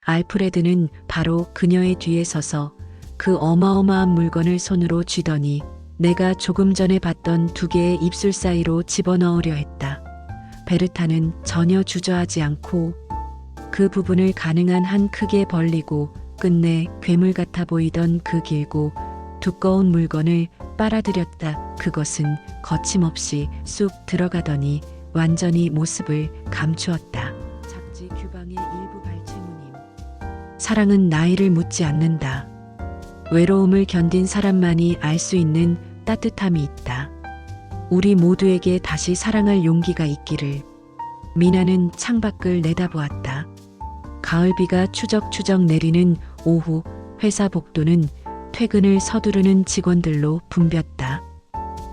알프레드는 바로 그녀의 뒤에 서서 그 어마어마한 물건을 손으로 쥐더니 내가 조금 전에 봤던 2개의 입술 사이로 집어넣으려 했다. 베르타는 전혀 주저하지 않고 그 부분을 가능한 한 크게 벌리고 끝내 괴물 같아 보이던 그 길고 두꺼운 물건을 빨아들였다. 그것은 거침없이 쑥 들어가더니 완전히 모습을 감추었다. 작지 규방의 일부 발췌무늬. 사랑은 나이를 묻지 않는다. 외로움을 견딘 사람만이 알 수 있는 따뜻함이 있다. 우리 모두에게 다시 사랑할 용기가 있기를. 미나는 창밖을 내다보았다. 가을비가 추적추적 내리는 오후 회사 복도는 퇴근을 서두르는 직원들로 붐볐다.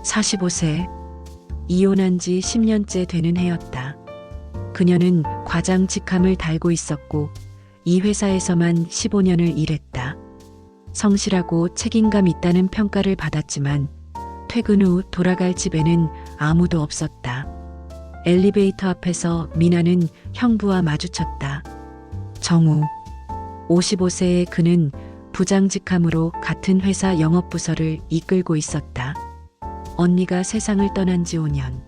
45세, 이혼한 지 10년째 되는 해였다. 그녀는 과장 직함을 달고 있었고 이 회사에서만 15년을 일했다. 성실하고 책임감 있다는 평가를 받았지만 퇴근 후 돌아갈 집에는 아무도 없었다. 엘리베이터 앞에서 미나는 형부와 마주쳤다. 정우. 55세의 그는 부장 직함으로 같은 회사 영업부서를 이끌고 있었다. 언니가 세상을 떠난 지 5년.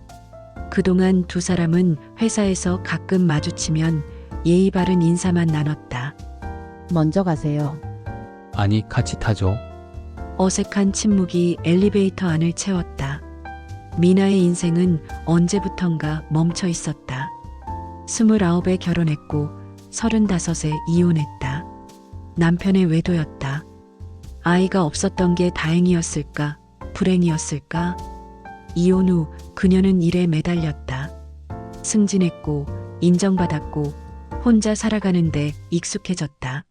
그동안 두 사람은 회사에서 가끔 마주치면 예의 바른 인사만 나눴다. 먼저 가세요. 아니, 같이 타죠. 어색한 침묵이 엘리베이터 안을 채웠다. 미나의 인생은 언제부턴가 멈춰 있었다. 29에 결혼했고 35에 이혼했다. 남편의 외도였다. 아이가 없었던 게 다행이었을까? 불행이었을까? 이혼 후 그녀는 일에 매달렸다. 승진했고 인정받았고 혼자 살아가는데 익숙해졌다.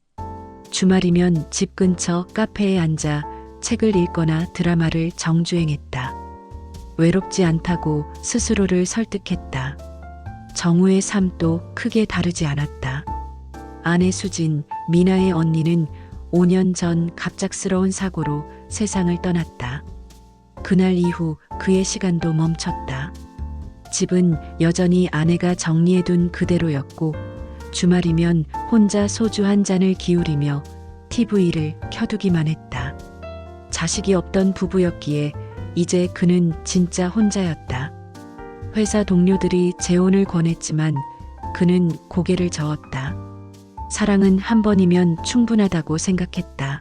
주말이면 집 근처 카페에 앉아 책을 읽거나 드라마를 정주행했다. 외롭지 않다고 스스로를 설득했다. 정우의 삶도 크게 다르지 않았다. 아내 수진, 미나의 언니는 5년 전 갑작스러운 사고로 세상을 떠났다. 그날 이후 그의 시간도 멈췄다. 집은 여전히 아내가 정리해둔 그대로였고 주말이면 혼자 소주 한 잔을 기울이며 TV를 켜두기만 했다. 자식이 없던 부부였기에 이제 그는 진짜 혼자였다. 회사 동료들이 재혼을 권했지만 그는 고개를 저었다. 사랑은 한 번이면 충분하다고 생각했다.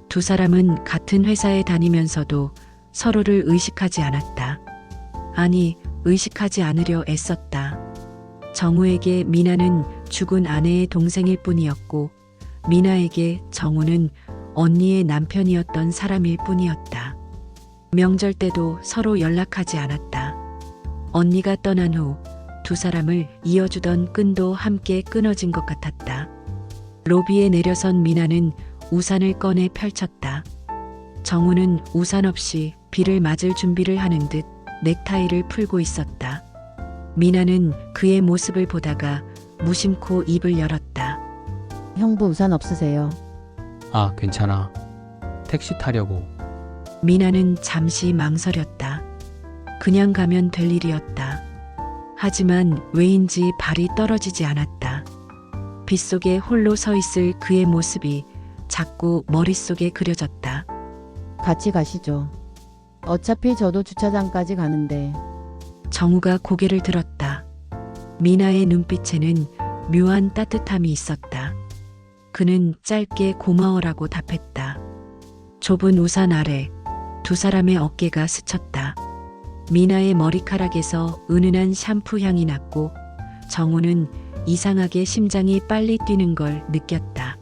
두 사람은 같은 회사에 다니면서도 서로를 의식하지 않았다. 아니, 의식하지 않으려 애썼다. 정우에게 미나는 죽은 아내의 동생일 뿐이었고 미나에게 정우는 언니의 남편이었던 사람일 뿐이었다. 명절 때도 서로 연락하지 않았다. 언니가 떠난 후 두 사람을 이어주던 끈도 함께 끊어진 것 같았다. 로비에 내려선 미나는 우산을 꺼내 펼쳤다. 정우는 우산 없이 비를 맞을 준비를 하는 듯 넥타이를 풀고 있었다. 미나는 그의 모습을 보다가 무심코 입을 열었다. 형부 우산 없으세요? 아, 괜찮아. 택시 타려고. 미나는 잠시 망설였다. 그냥 가면 될 일이었다. 하지만 왜인지 발이 떨어지지 않았다. 빗속에 홀로 서 있을 그의 모습이 자꾸 머릿속에 그려졌다. 같이 가시죠. 어차피 저도 주차장까지 가는데. 정우가 고개를 들었다. 미나의 눈빛에는 묘한 따뜻함이 있었다. 그는 짧게 고마워라고 답했다. 좁은 우산 아래 두 사람의 어깨가 스쳤다. 미나의 머리카락에서 은은한 샴푸 향이 났고 정우는 이상하게 심장이 빨리 뛰는 걸 느꼈다.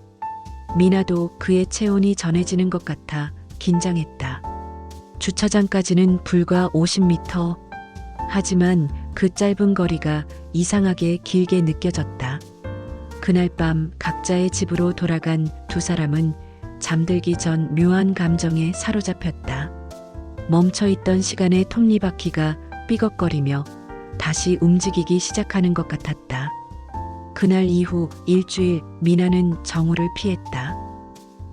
미나도 그의 체온이 전해지는 것 같아 긴장했다. 주차장까지는 불과 50m. 하지만 그 짧은 거리가 이상하게 길게 느껴졌다. 그날 밤 각자의 집으로 돌아간 두 사람은 잠들기 전 묘한 감정에 사로잡혔다. 멈춰있던 시간의 톱니바퀴가 삐걱거리며 다시 움직이기 시작하는 것 같았다. 그날 이후 일주일 미나는 정우를 피했다.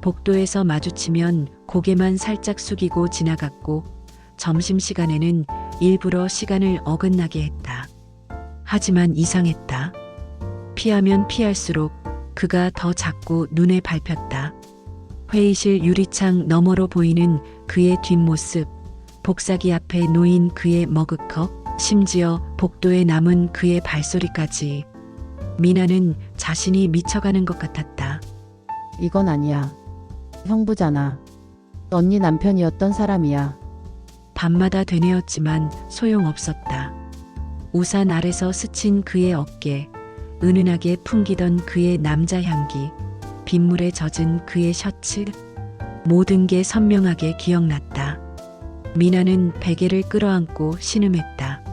복도에서 마주치면 고개만 살짝 숙이고 지나갔고 점심시간에는 일부러 시간을 어긋나게 했다. 하지만 이상했다. 피하면 피할수록 그가 더 자꾸 눈에 밟혔다. 회의실 유리창 너머로 보이는 그의 뒷모습, 복사기 앞에 놓인 그의 머그컵, 심지어 복도에 남은 그의 발소리까지. 미나는 자신이 미쳐가는 것 같았다. 이건 아니야. 형부잖아. 언니 남편이었던 사람이야. 밤마다 되뇌었지만 소용없었다. 우산 아래서 스친 그의 어깨, 은은하게 풍기던 그의 남자 향기, 빗물에 젖은 그의 셔츠, 모든 게 선명하게 기억났다. 미나는 베개를 끌어안고 신음했다.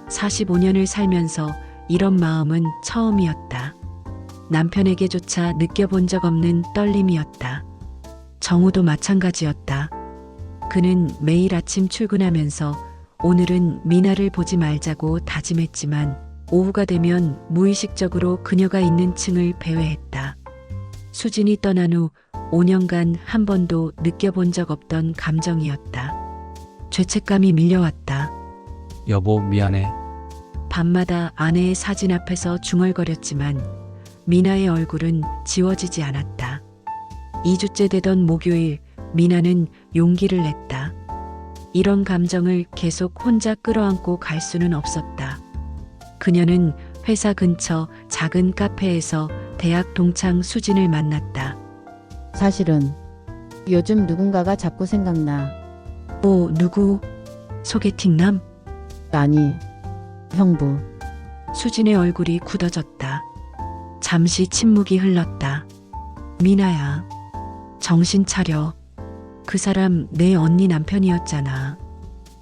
45년을 살면서 이런 마음은 처음이었다. 남편에게조차 느껴본 적 없는 떨림이었다. 정우도 마찬가지였다. 그는 매일 아침 출근하면서 오늘은 미나를 보지 말자고 다짐했지만 오후가 되면 무의식적으로 그녀가 있는 층을 배회했다. 수진이 떠난 후 5년간 한 번도 느껴본 적 없던 감정이었다. 죄책감이 밀려왔다. 여보, 미안해. 밤마다 아내의 사진 앞에서 중얼거렸지만 미나의 얼굴은 지워지지 않았다. 2주째 되던 목요일, 미나는 용기를 냈다. 이런 감정을 계속 혼자 끌어안고 갈 수는 없었다. 그녀는 회사 근처 작은 카페에서 대학 동창 수진을 만났다. 사실은 요즘 누군가가 자꾸 생각나. 누구? 소개팅남? 아니, 형부. 수진의 얼굴이 굳어졌다. 잠시 침묵이 흘렀다. 미나야, 정신 차려. 그 사람 내 언니 남편이었잖아.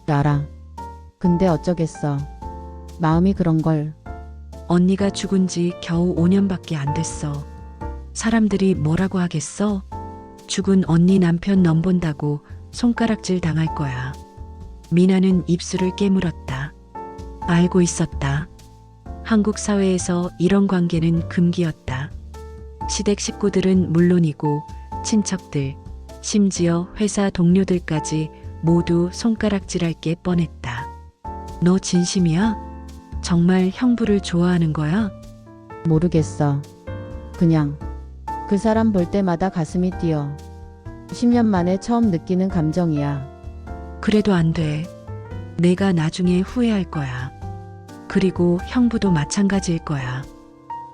알아. 근데 어쩌겠어. 마음이 그런 걸. 언니가 죽은 지 겨우 5년밖에 안 됐어. 사람들이 뭐라고 하겠어? 죽은 언니 남편 넘본다고 손가락질 당할 거야. 미나는 입술을 깨물었다. 알고 있었다. 한국 사회에서 이런 관계는 금기였다. 시댁 식구들은 물론이고 친척들, 심지어 회사 동료들까지 모두 손가락질할 게 뻔했다. 너 진심이야? 정말 형부를 좋아하는 거야? 모르겠어. 그냥 그 사람 볼 때마다 가슴이 뛰어. 10년 만에 처음 느끼는 감정이야. 그래도 안 돼. 내가 나중에 후회할 거야. 그리고 형부도 마찬가지일 거야.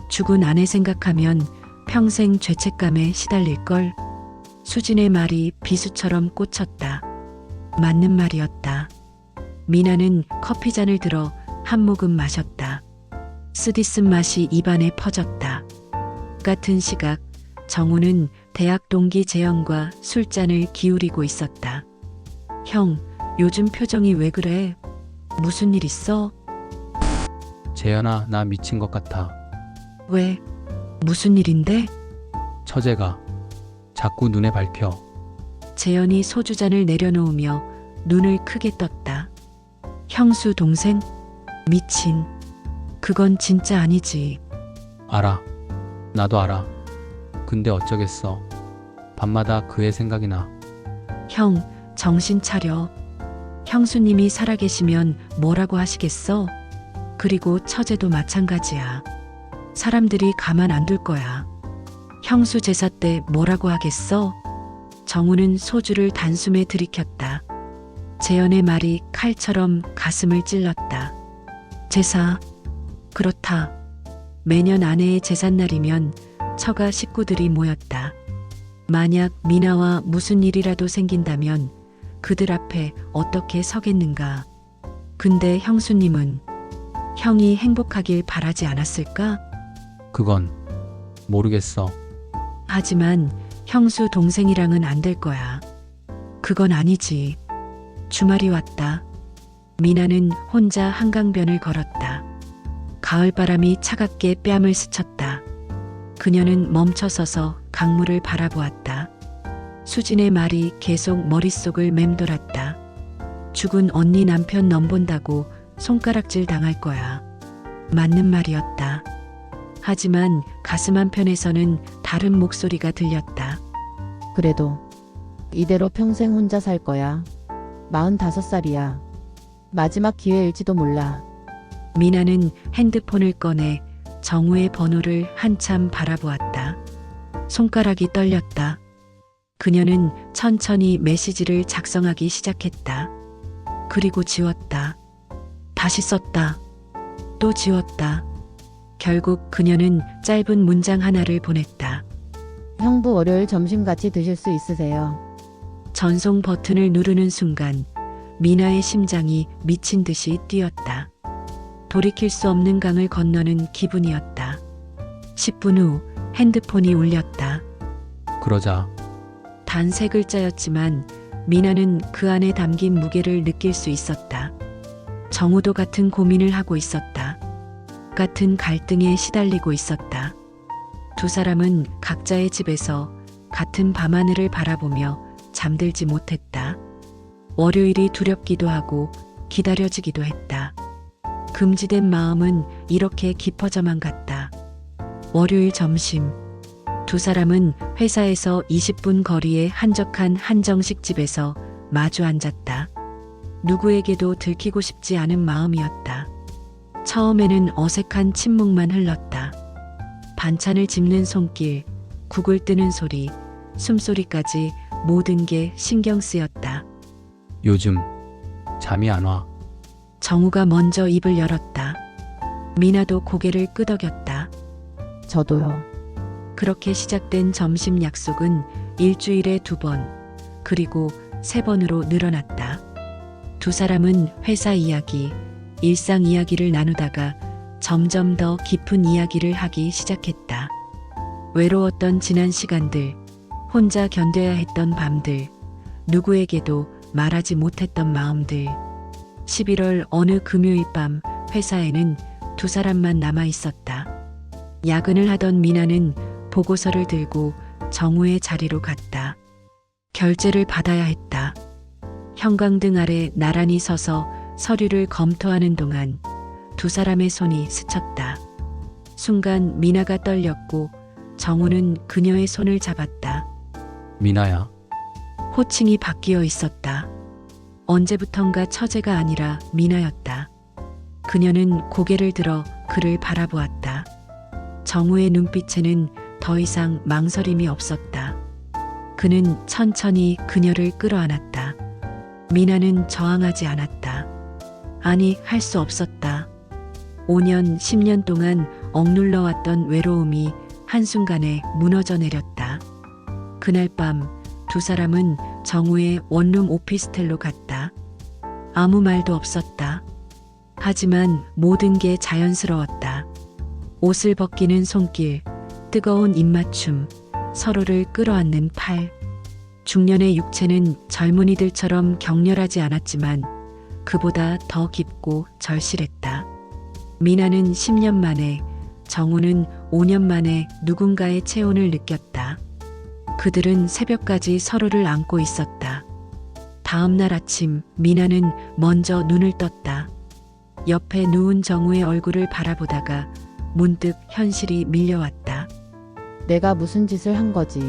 죽은 아내 생각하면 평생 죄책감에 시달릴걸. 수진의 말이 비수처럼 꽂혔다. 맞는 말이었다. 미나는 커피잔을 들어 한 모금 마셨다. 쓰디쓴 맛이 입안에 퍼졌다. 같은 시각 정우는 대학 동기 재영과 술잔을 기울이고 있었다. 형, 요즘 표정이 왜 그래? 무슨 일 있어? 재현아, 나 미친 것 같아. 왜? 무슨 일인데? 처제가 자꾸 눈에 밟혀. 재현이 소주잔을 내려놓으며 눈을 크게 떴다. 형수 동생? 미친. 그건 진짜 아니지. 알아. 나도 알아. 근데 어쩌겠어. 밤마다 그의 생각이 나. 형, 정신 차려. 형수님이 살아계시면 뭐라고 하시겠어? 그리고 처제도 마찬가지야. 사람들이 가만 안 둘 거야. 형수 제사 때 뭐라고 하겠어? 정우는 소주를 단숨에 들이켰다. 재현의 말이 칼처럼 가슴을 찔렀다. 제사. 그렇다. 매년 아내의 제삿날이면 처가 식구들이 모였다. 만약 미나와 무슨 일이라도 생긴다면 그들 앞에 어떻게 서겠는가. 근데 형수님은 형이 행복하길 바라지 않았을까? 그건 모르겠어. 하지만 형수 동생이랑은 안 될 거야. 그건 아니지. 주말이 왔다. 미나는 혼자 한강변을 걸었다. 가을바람이 차갑게 뺨을 스쳤다. 그녀는 멈춰서서 강물을 바라보았다. 수진의 말이 계속 머릿속을 맴돌았다. 죽은 언니 남편 넘본다고 손가락질 당할 거야. 맞는 말이었다. 하지만 가슴 한편에서는 다른 목소리가 들렸다. 그래도 이대로 평생 혼자 살 거야. 45살이야. 마지막 기회일지도 몰라. 미나는 핸드폰을 꺼내 정우의 번호를 한참 바라보았다. 손가락이 떨렸다. 그녀는 천천히 메시지를 작성하기 시작했다. 그리고 지웠다. 다시 썼다. 또 지웠다. 결국 그녀는 짧은 문장 하나를 보냈다. 형부 월요일 점심 같이 드실 수 있으세요? 전송 버튼을 누르는 순간 미나의 심장이 미친 듯이 뛰었다. 돌이킬 수 없는 강을 건너는 기분이었다. 10분 후 핸드폰이 울렸다. 그러자 단 3글자였지만 미나는 그 안에 담긴 무게를 느낄 수 있었다. 정우도 같은 고민을 하고 있었다. 같은 갈등에 시달리고 있었다. 두 사람은 각자의 집에서 같은 밤하늘을 바라보며 잠들지 못했다. 월요일이 두렵기도 하고 기다려지기도 했다. 금지된 마음은 이렇게 깊어져만 갔다. 월요일 점심, 두 사람은 회사에서 20분 거리의 한적한 한정식 집에서 마주 앉았다. 누구에게도 들키고 싶지 않은 마음이었다. 처음에는 어색한 침묵만 흘렀다. 반찬을 집는 손길, 국을 뜨는 소리, 숨소리까지 모든 게 신경 쓰였다. 요즘 잠이 안 와. 정우가 먼저 입을 열었다. 미나도 고개를 끄덕였다. 저도요. 그렇게 시작된 점심 약속은 일주일에 2번, 그리고 3번으로 늘어났다. 두 사람은 회사 이야기, 일상 이야기를 나누다가 점점 더 깊은 이야기를 하기 시작했다. 외로웠던 지난 시간들, 혼자 견뎌야 했던 밤들, 누구에게도 말하지 못했던 마음들. 11월 어느 금요일 밤 회사에는 두 사람만 남아 있었다. 야근을 하던 미나는 보고서를 들고 정우의 자리로 갔다. 결제를 받아야 했다. 형광등 아래 나란히 서서 서류를 검토하는 동안 두 사람의 손이 스쳤다. 순간 미나가 떨렸고 정우는 그녀의 손을 잡았다. 미나야, 호칭이 바뀌어 있었다. 언제부턴가 처제가 아니라 미나였다. 그녀는 고개를 들어 그를 바라보았다. 정우의 눈빛에는 더 이상 망설임이 없었다. 그는 천천히 그녀를 끌어안았다. 미나는 저항하지 않았다. 아니, 할 수 없었다. 5년, 10년 동안 억눌러 왔던 외로움이 한순간에 무너져 내렸다. 그날 밤 두 사람은 정우의 원룸 오피스텔로 갔다. 아무 말도 없었다. 하지만 모든 게 자연스러웠다. 옷을 벗기는 손길, 뜨거운 입맞춤, 서로를 끌어안는 팔. 중년의 육체는 젊은이들처럼 격렬하지 않았지만 그보다 더 깊고 절실했다. 미나는 10년 만에, 정우는 5년 만에 누군가의 체온을 느꼈다. 그들은 새벽까지 서로를 안고 있었다. 다음 날 아침 미나는 먼저 눈을 떴다. 옆에 누운 정우의 얼굴을 바라보다가 문득 현실이 밀려왔다. 내가 무슨 짓을 한 거지?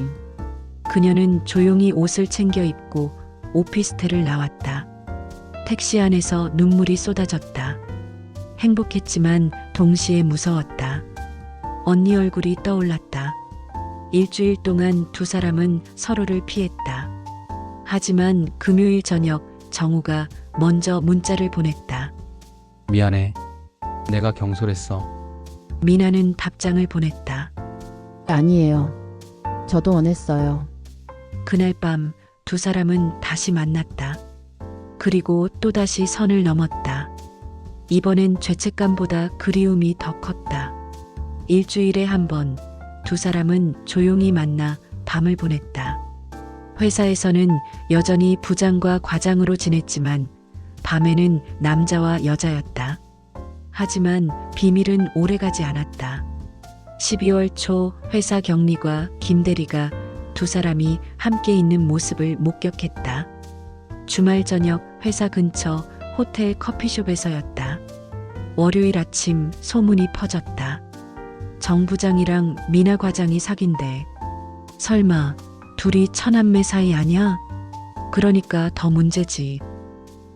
그녀는 조용히 옷을 챙겨 입고 오피스텔을 나왔다. 택시 안에서 눈물이 쏟아졌다. 행복했지만 동시에 무서웠다. 언니 얼굴이 떠올랐다. 일주일 동안 두 사람은 서로를 피했다. 하지만 금요일 저녁 정우가 먼저 문자를 보냈다. 미안해. 내가 경솔했어. 미나는 답장을 보냈다. 아니에요. 저도 원했어요. 그날 밤 두 사람은 다시 만났다. 그리고 또다시 선을 넘었다. 이번엔 죄책감보다 그리움이 더 컸다. 일주일에 한 번 두 사람은 조용히 만나 밤을 보냈다. 회사에서는 여전히 부장과 과장으로 지냈지만 밤에는 남자와 여자였다. 하지만 비밀은 오래가지 않았다. 12월 초 회사 경리과 김 대리가 두 사람이 함께 있는 모습을 목격했다. 주말 저녁 회사 근처 호텔 커피숍에서였다. 월요일 아침 소문이 퍼졌다. 정 부장이랑 미나 과장이 사귄대. 설마 둘이 처남매 사이 아냐? 그러니까 더 문제지.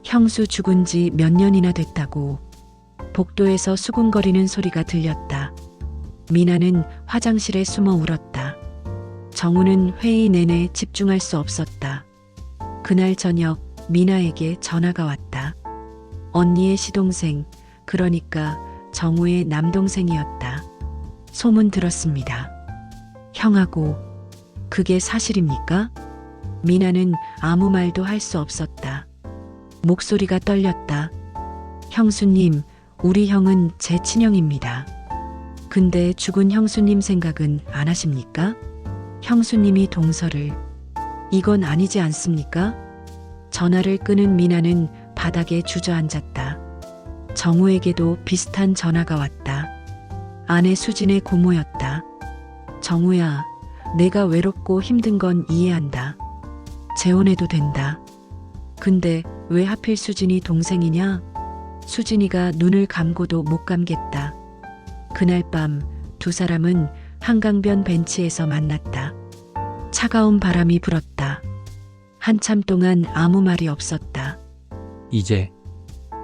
형수 죽은 지 몇 년이나 됐다고. 복도에서 수군거리는 소리가 들렸다. 미나는 화장실에 숨어 울었다. 정우는 회의 내내 집중할 수 없었다. 그날 저녁 미나에게 전화가 왔다. 언니의 시동생, 그러니까 정우의 남동생이었다. 소문 들었습니다. 형하고 그게 사실입니까? 미나는 아무 말도 할 수 없었다. 목소리가 떨렸다. 형수님, 우리 형은 제 친형입니다. 근데 죽은 형수님 생각은 안 하십니까? 형수님이 동서를. 이건 아니지 않습니까? 전화를 끄는 미나는 바닥에 주저앉았다. 정우에게도 비슷한 전화가 왔다. 아내 수진의 고모였다. 정우야, 내가 외롭고 힘든 건 이해한다. 재혼해도 된다. 근데 왜 하필 수진이 동생이냐? 수진이가 눈을 감고도 못 감겠다. 그날 밤 두 사람은 한강변 벤치에서 만났다. 차가운 바람이 불었다. 한참 동안 아무 말이 없었다. 이제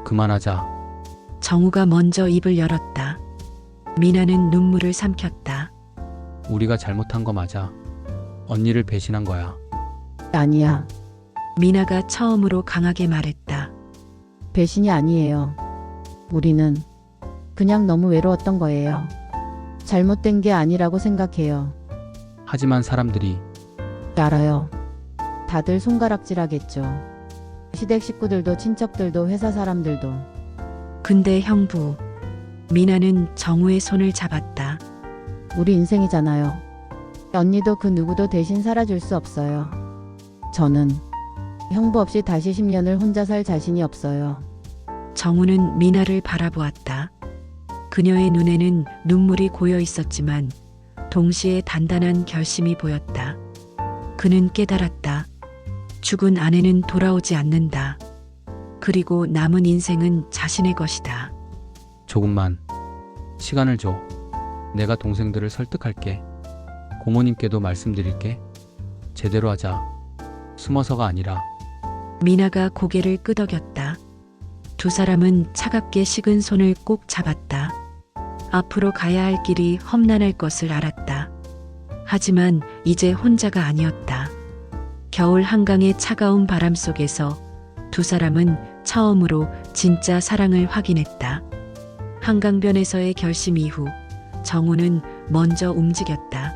그만하자. 정우가 먼저 입을 열었다. 미나는 눈물을 삼켰다. 우리가 잘못한 거 맞아. 언니를 배신한 거야. 아니야. 미나가 처음으로 강하게 말했다. 배신이 아니에요. 우리는 그냥 너무 외로웠던 거예요. 잘못된 게 아니라고 생각해요. 하지만 사람들이 알아요. 다들 손가락질하겠죠. 시댁 식구들도 친척들도 회사 사람들도. 근데 형부. 미나는 정우의 손을 잡았다. 우리 인생이잖아요. 언니도 그 누구도 대신 살아줄 수 없어요. 저는 형부 없이 다시 10년을 혼자 살 자신이 없어요. 정우는 미나를 바라보았다. 그녀의 눈에는 눈물이 고여 있었지만 동시에 단단한 결심이 보였다. 그는 깨달았다. 죽은 아내는 돌아오지 않는다. 그리고 남은 인생은 자신의 것이다. 조금만 시간을 줘. 내가 동생들을 설득할게. 고모님께도 말씀드릴게. 제대로 하자. 숨어서가 아니라. 미나가 고개를 끄덕였다. 두 사람은 차갑게 식은 손을 꼭 잡았다. 앞으로 가야 할 길이 험난할 것을 알았다. 하지만 이제 혼자가 아니었다. 겨울 한강의 차가운 바람 속에서 두 사람은 처음으로 진짜 사랑을 확인했다. 한강변에서의 결심 이후 정우는 먼저 움직였다.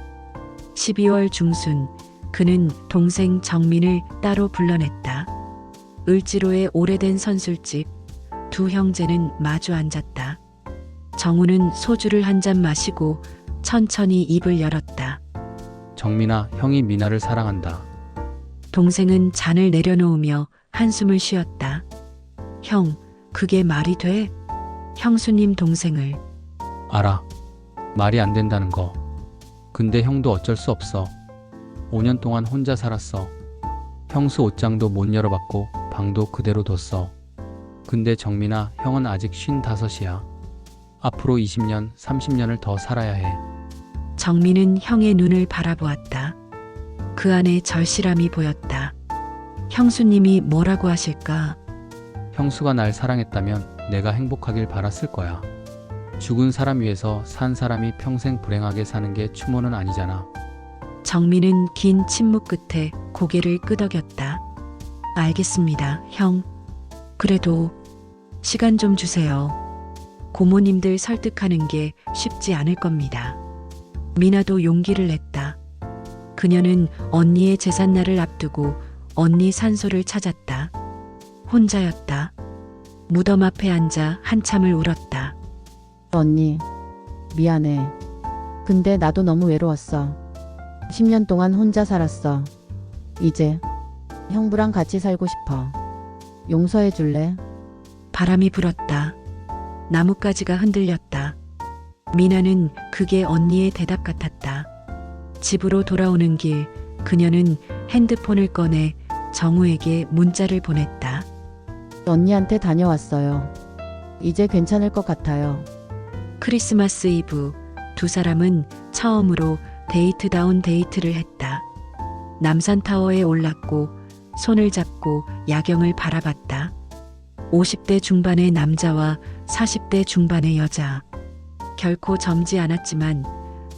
12월 중순 그는 동생 정민을 따로 불러냈다. 을지로의 오래된 선술집. 두 형제는 마주 앉았다. 정우는 소주를 한 잔 마시고 천천히 입을 열었다. 정민아, 형이 미나를 사랑한다. 동생은 잔을 내려놓으며 한숨을 쉬었다. 형, 그게 말이 돼? 형수님 동생을. 알아. 말이 안 된다는 거. 근데 형도 어쩔 수 없어. 5년 동안 혼자 살았어. 형수 옷장도 못 열어봤고 방도 그대로 뒀어. 근데 정민아, 형은 아직 55이야. 앞으로 20년, 30년을 더 살아야 해. 정민은 형의 눈을 바라보았다. 그 안에 절실함이 보였다. 형수님이 뭐라고 하실까? 형수가 날 사랑했다면 내가 행복하길 바랐을 거야. 죽은 사람 위해서 산 사람이 평생 불행하게 사는 게 추모는 아니잖아. 정민은 긴 침묵 끝에 고개를 끄덕였다. 알겠습니다, 형. 그래도 시간 좀 주세요. 고모님들 설득하는 게 쉽지 않을 겁니다. 미나도 용기를 냈다. 그녀는 언니의 제삿날을 앞두고 언니 산소를 찾았다. 혼자였다. 무덤 앞에 앉아 한참을 울었다. 언니, 미안해. 근데 나도 너무 외로웠어. 10년 동안 혼자 살았어. 이제 형부랑 같이 살고 싶어. 용서해 줄래? 바람이 불었다. 나뭇가지가 흔들렸다. 미나는 그게 언니의 대답 같았다. 집으로 돌아오는 길, 그녀는 핸드폰을 꺼내 정우에게 문자를 보냈다. 언니한테 다녀왔어요. 이제 괜찮을 것 같아요. 크리스마스 이브 두 사람은 처음으로 데이트다운 데이트를 했다. 남산타워에 올랐고 손을 잡고 야경을 바라봤다. 50대 중반의 남자와 40대 중반의 여자. 결코 젊지 않았지만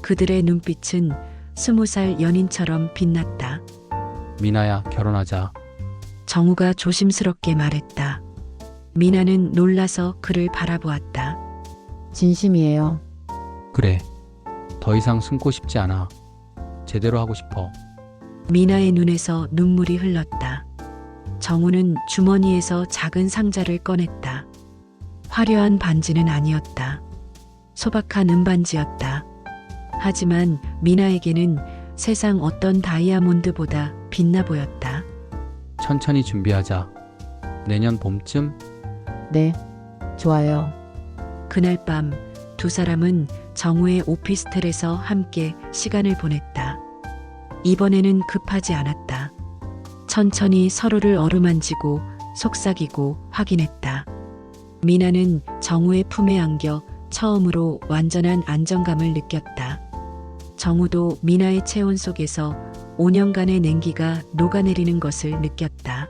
그들의 눈빛은 20살 연인처럼 빛났다. 미나야, 결혼하자. 정우가 조심스럽게 말했다. 미나는 놀라서 그를 바라보았다. 진심이에요. 그래. 더 이상 숨고 싶지 않아. 제대로 하고 싶어. 미나의 눈에서 눈물이 흘렀다. 정우는 주머니에서 작은 상자를 꺼냈다. 화려한 반지는 아니었다. 소박한 은반지였다. 하지만 미나에게는 세상 어떤 다이아몬드보다 빛나 보였다. 천천히 준비하자. 내년 봄쯤? 네, 좋아요. 그날 밤 두 사람은 정우의 오피스텔에서 함께 시간을 보냈다. 이번에는 급하지 않았다. 천천히 서로를 어루만지고 속삭이고 확인했다. 미나는 정우의 품에 안겨 처음으로 완전한 안정감을 느꼈다. 정우도 미나의 체온 속에서 5년간의 냉기가 녹아내리는 것을 느꼈다.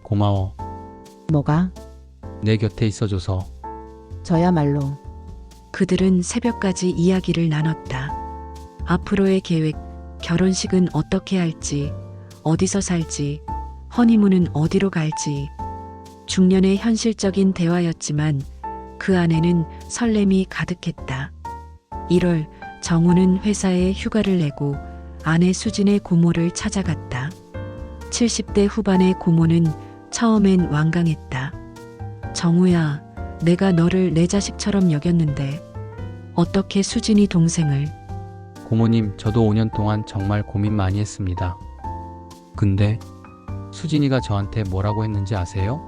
고마워. 뭐가? 내 곁에 있어줘서. 저야말로. 그들은 새벽까지 이야기를 나눴다. 앞으로의 계획, 결혼식은 어떻게 할지, 어디서 살지, 허니문은 어디로 갈지. 중년의 현실적인 대화였지만 그 안에는 설렘이 가득했다. 1월, 정우는 회사에 휴가를 내고 아내 수진의 고모를 찾아갔다. 70대 후반의 고모는 처음엔 완강했다. 정우야, 내가 너를 내 자식처럼 여겼는데 어떻게 수진이 동생을. 고모님, 저도 5년 동안 정말 고민 많이 했습니다. 근데 수진이가 저한테 뭐라고 했는지 아세요?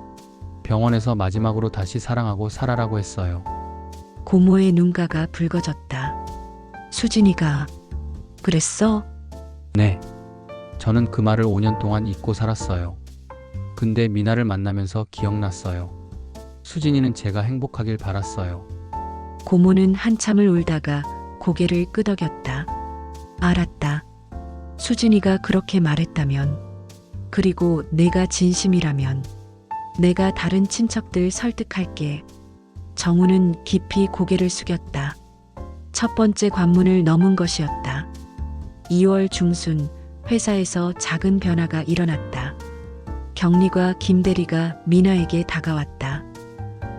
병원에서 마지막으로 다시 사랑하고 살아라고 했어요. 고모의 눈가가 붉어졌다. 수진이가 그랬어? 네. 저는 그 말을 5년 동안 잊고 살았어요. 근데 미나를 만나면서 기억났어요. 수진이는 제가 행복하길 바랐어요. 고모는 한참을 울다가 고개를 끄덕였다. 알았다. 수진이가 그렇게 말했다면, 그리고 내가 진심이라면, 내가 다른 친척들 설득할게. 정우는 깊이 고개를 숙였다. 첫 번째 관문을 넘은 것이었다. 2월 중순 회사에서 작은 변화가 일어났다. 경리과 김대리가 미나에게 다가왔다.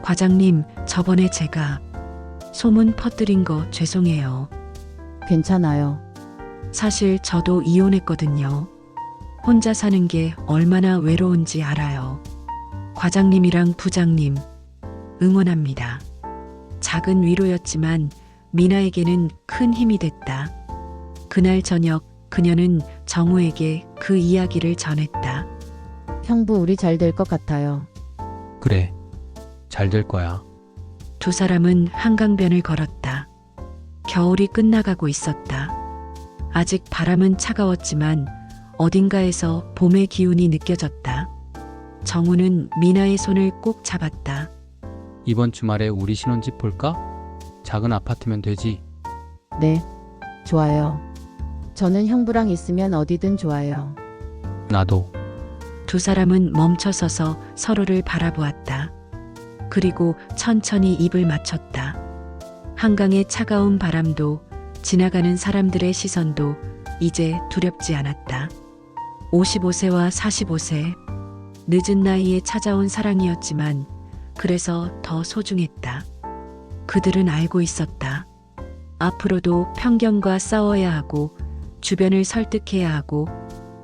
과장님, 저번에 제가 소문 퍼뜨린 거 죄송해요. 괜찮아요. 사실 저도 이혼했거든요. 혼자 사는 게 얼마나 외로운지 알아요. 과장님이랑 부장님, 응원합니다. 작은 위로였지만 미나에게는 큰 힘이 됐다. 그날 저녁 그녀는 정우에게 그 이야기를 전했다. 형부, 우리 잘 될 것 같아요. 그래. 잘 될 거야. 두 사람은 한강변을 걸었다. 겨울이 끝나가고 있었다. 아직 바람은 차가웠지만 어딘가에서 봄의 기운이 느껴졌다. 정우는 미나의 손을 꼭 잡았다. 이번 주말에 우리 신혼집 볼까? 작은 아파트면 되지. 네, 좋아요. 저는 형부랑 있으면 어디든 좋아요. 나도. 두 사람은 멈춰서서 서로를 바라보았다. 그리고 천천히 입을 맞췄다. 한강의 차가운 바람도 지나가는 사람들의 시선도 이제 두렵지 않았다. 55세와 45세, 늦은 나이에 찾아온 사랑이었지만 그래서 더 소중했다. 그들은 알고 있었다. 앞으로도 편견과 싸워야 하고 주변을 설득해야 하고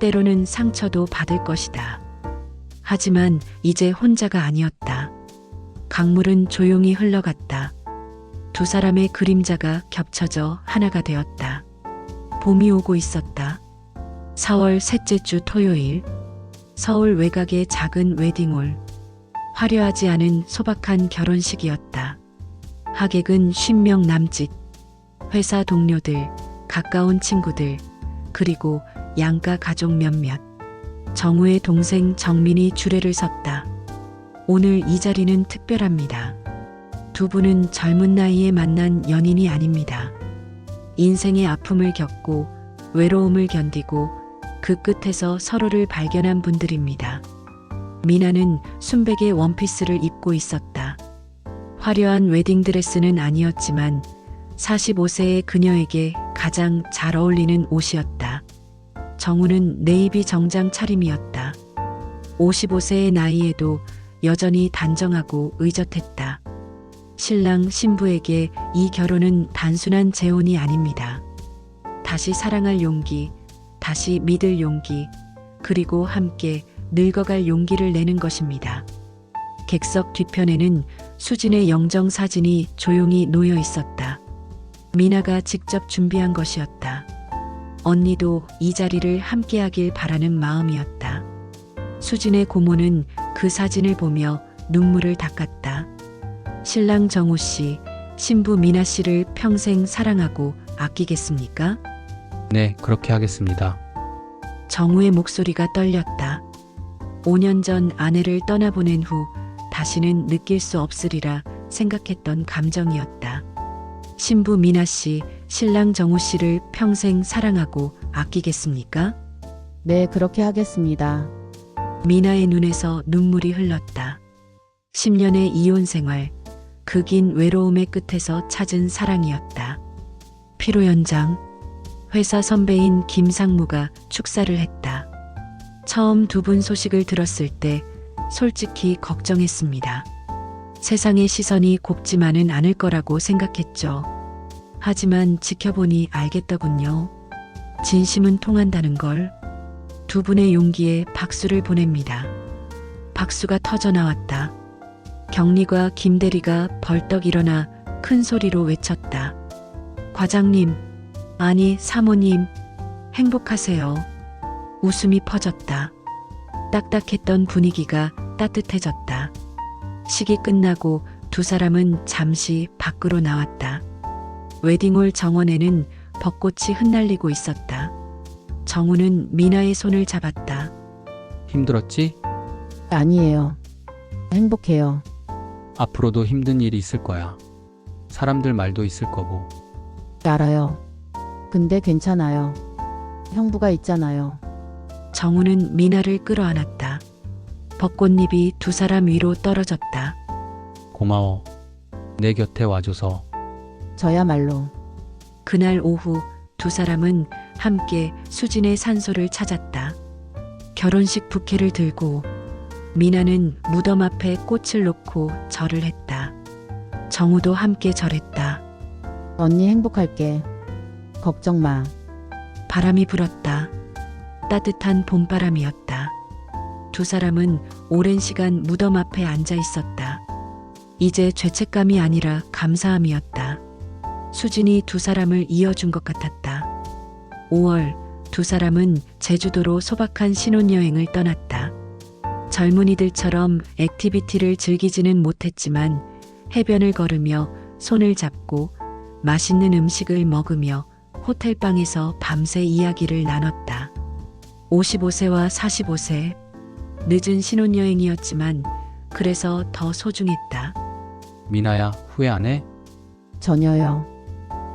때로는 상처도 받을 것이다. 하지만 이제 혼자가 아니었다. 강물은 조용히 흘러갔다. 두 사람의 그림자가 겹쳐져 하나가 되었다. 봄이 오고 있었다. 4월 셋째 주 토요일, 서울 외곽의 작은 웨딩홀. 화려하지 않은 소박한 결혼식이었다. 하객은 50명 남짓. 회사 동료들, 가까운 친구들, 그리고 양가 가족 몇몇. 정우의 동생 정민이 주례를 섰다. 오늘 이 자리는 특별합니다. 두 분은 젊은 나이에 만난 연인이 아닙니다. 인생의 아픔을 겪고 외로움을 견디고 그 끝에서 서로를 발견한 분들입니다. 미나는 순백의 원피스를 입고 있었다. 화려한 웨딩드레스는 아니었지만 45세의 그녀에게 가장 잘 어울리는 옷이었다. 정우는 네이비 정장 차림이었다. 55세의 나이에도 여전히 단정하고 의젓했다. 신랑 신부에게 이 결혼은 단순한 재혼이 아닙니다. 다시 사랑할 용기, 다시 믿을 용기, 그리고 함께 늙어갈 용기를 내는 것입니다. 객석 뒤편에는 수진의 영정 사진이 조용히 놓여 있었다. 미나가 직접 준비한 것이었다. 언니도 이 자리를 함께하길 바라는 마음이었다. 수진의 고모는 그 사진을 보며 눈물을 닦았다. 신랑 정우 씨, 신부 미나 씨를 평생 사랑하고 아끼겠습니까? 네, 그렇게 하겠습니다. 정우의 목소리가 떨렸다. 5년 전 아내를 떠나보낸 후 다시는 느낄 수 없으리라 생각했던 감정이었다. 신부 미나 씨, 신랑 정우 씨를 평생 사랑하고 아끼겠습니까? 네, 그렇게 하겠습니다. 미나의 눈에서 눈물이 흘렀다. 10년의 이혼 생활, 그 긴 외로움의 끝에서 찾은 사랑이었다. 피로 연장, 회사 선배인 김상무가 축사를 했다. 처음 두 분 소식을 들었을 때 솔직히 걱정했습니다. 세상의 시선이 곱지만은 않을 거라고 생각했죠. 하지만 지켜보니 알겠더군요. 진심은 통한다는 걸. 두 분의 용기에 박수를 보냅니다. 박수가 터져 나왔다. 경리과 김대리가 벌떡 일어나 큰 소리로 외쳤다. 과장님, 아니 사모님, 행복하세요. 웃음이 퍼졌다. 딱딱했던 분위기가 따뜻해졌다. 식이 끝나고 두 사람은 잠시 밖으로 나왔다. 웨딩홀 정원에는 벚꽃이 흩날리고 있었다. 정우는 미나의 손을 잡았다. 힘들었지? 아니에요. 행복해요. 앞으로도 힘든 일이 있을 거야. 사람들 말도 있을 거고. 알아요. 근데 괜찮아요. 형부가 있잖아요. 정우는 미나를 끌어안았다. 벚꽃잎이 두 사람 위로 떨어졌다. 고마워. 내 곁에 와줘서. 저야말로. 그날 오후 두 사람은 함께 수진의 산소를 찾았다. 결혼식 부케를 들고 미나는 무덤 앞에 꽃을 놓고 절을 했다. 정우도 함께 절했다. 언니 행복할게. 걱정 마. 바람이 불었다. 따뜻한 봄바람이었다. 두 사람은 오랜 시간 무덤 앞에 앉아 있었다. 이제 죄책감이 아니라 감사함이었다. 수진이 두 사람을 이어준 것 같았다. 5월 두 사람은 제주도로 소박한 신혼여행을 떠났다. 젊은이들처럼 액티비티를 즐기지는 못했지만 해변을 걸으며 손을 잡고 맛있는 음식을 먹으며 호텔방에서 밤새 이야기를 나눴다. 55세와 45세, 늦은 신혼여행이었지만 그래서 더 소중했다. 미나야, 후회 안 해? 전혀요.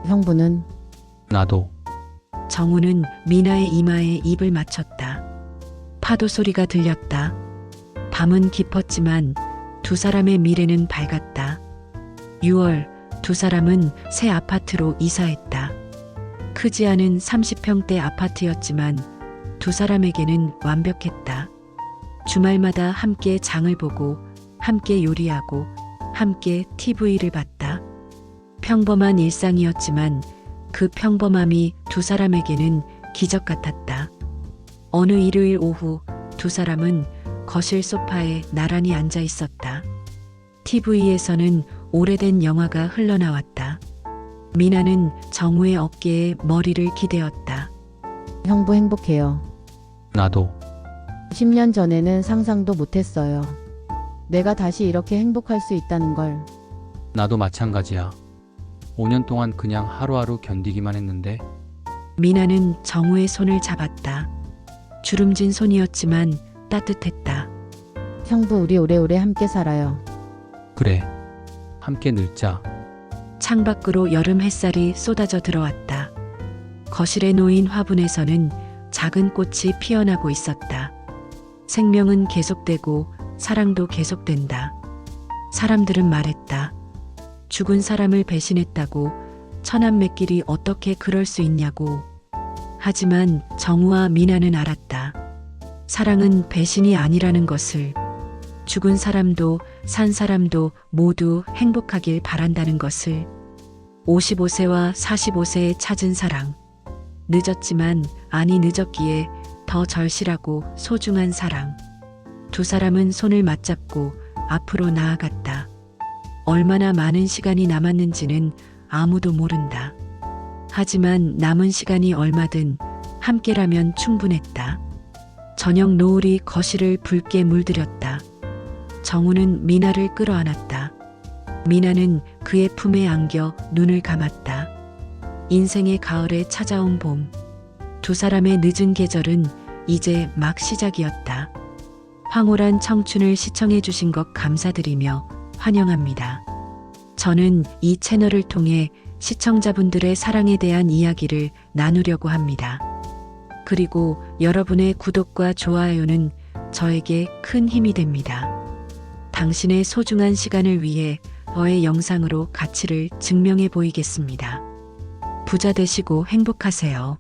형부는 나도. 정우는 미나의 이마에 입을 맞췄다. 파도 소리가 들렸다. 밤은 깊었지만 두 사람의 미래는 밝았다. 6월 두 사람은 새 아파트로 이사했다. 크지 않은 30평대 아파트였지만 두 사람에게는 완벽했다. 주말마다 함께 장을 보고 함께 요리하고 함께 TV를 봤다. 평범한 일상이었지만 그 평범함이 두 사람에게는 기적 같았다. 어느 일요일 오후 두 사람은 거실 소파에 나란히 앉아 있었다. TV에서는 오래된 영화가 흘러나왔다. 미나는 정우의 어깨에 머리를 기대었다. 형부 행복해요. 나도. 10년 전에는 상상도 못했어요. 내가 다시 이렇게 행복할 수 있다는 걸. 나도 마찬가지야. 5년 동안 그냥 하루하루 견디기만 했는데. 미나는 정우의 손을 잡았다. 주름진 손이었지만 따뜻했다. 형부 우리 오래오래 함께 살아요. 그래. 함께 늙자. 창밖으로 여름 햇살이 쏟아져 들어왔다. 거실에 놓인 화분에서는 작은 꽃이 피어나고 있었다. 생명은 계속되고 사랑도 계속된다. 사람들은 말했다. 죽은 사람을 배신했다고, 처남매끼리 어떻게 그럴 수 있냐고. 하지만 정우와 미나는 알았다. 사랑은 배신이 아니라는 것을. 죽은 사람도 산 사람도 모두 행복하길 바란다는 것을. 55세와 45세에 찾은 사랑. 늦었지만 아니 늦었기에 더 절실하고 소중한 사랑. 두 사람은 손을 맞잡고 앞으로 나아갔다. 얼마나 많은 시간이 남았는지는 아무도 모른다. 하지만 남은 시간이 얼마든 함께라면 충분했다. 저녁 노을이 거실을 붉게 물들였다. 정우는 미나를 끌어안았다. 미나는 그의 품에 안겨 눈을 감았다. 인생의 가을에 찾아온 봄. 두 사람의 늦은 계절은 이제 막 시작이었다. 황홀한 청춘을 시청해 주신 것 감사드리며 환영합니다. 저는 이 채널을 통해 시청자분들의 사랑에 대한 이야기를 나누려고 합니다. 그리고 여러분의 구독과 좋아요는 저에게 큰 힘이 됩니다. 당신의 소중한 시간을 위해 저의 영상으로 가치를 증명해 보이겠습니다. 부자 되시고 행복하세요.